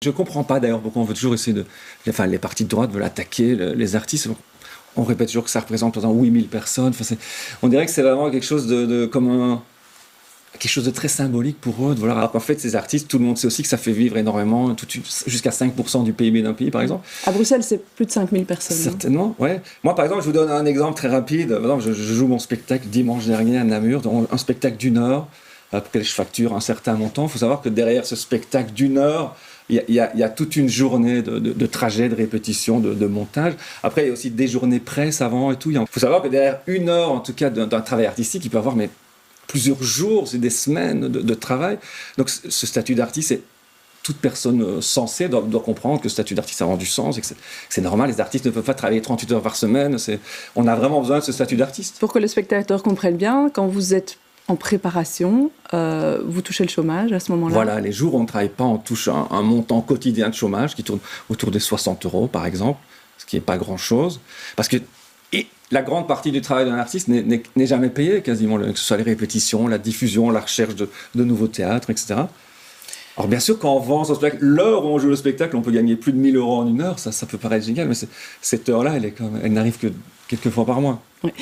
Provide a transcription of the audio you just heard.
Je comprends pas d'ailleurs pourquoi on veut toujours essayer de... Enfin, les partis de droite veulent attaquer les artistes. On répète toujours que ça représente par exemple 8000 personnes. Enfin, on dirait que c'est vraiment quelque chose quelque chose de très symbolique pour eux. Voilà. Alors qu'en fait, ces artistes, tout le monde sait aussi que ça fait vivre énormément, jusqu'à 5% du PIB d'un pays, par exemple. À Bruxelles, c'est plus de 5000 personnes. Certainement, ouais. Moi, par exemple, je vous donne un exemple très rapide. Par exemple, je joue mon spectacle dimanche dernier à Namur, un spectacle d'1 heure, pour lequel je facture un certain montant. Il faut savoir que derrière ce spectacle d'1 heure, il y a toute une journée de trajet, de répétition, de montage. Après, il y a aussi des journées presse avant et tout. Il faut savoir que derrière 1 heure, en tout cas, d'un travail artistique, il peut y avoir plusieurs jours, c'est des semaines de travail. Donc, ce statut d'artiste, toute personne sensée doit comprendre que le statut d'artiste a du sens et que c'est normal. Les artistes ne peuvent pas travailler 38 heures par semaine. On a vraiment besoin de ce statut d'artiste. Pour que le spectateur comprenne bien, quand vous êtes en préparation, vous touchez le chômage à ce moment-là? Voilà, les jours où on ne travaille pas, on touche un montant quotidien de chômage qui tourne autour des 60 € par exemple, ce qui n'est pas grand-chose. Parce que la grande partie du travail d'un artiste n'est jamais payée quasiment, que ce soit les répétitions, la diffusion, la recherche de nouveaux théâtres, etc. Alors bien sûr, quand on vend son spectacle, l'heure où on joue le spectacle, on peut gagner plus de 1000 € en 1 heure, ça peut paraître génial, mais cette heure-là, elle n'arrive que quelques fois par mois. Oui.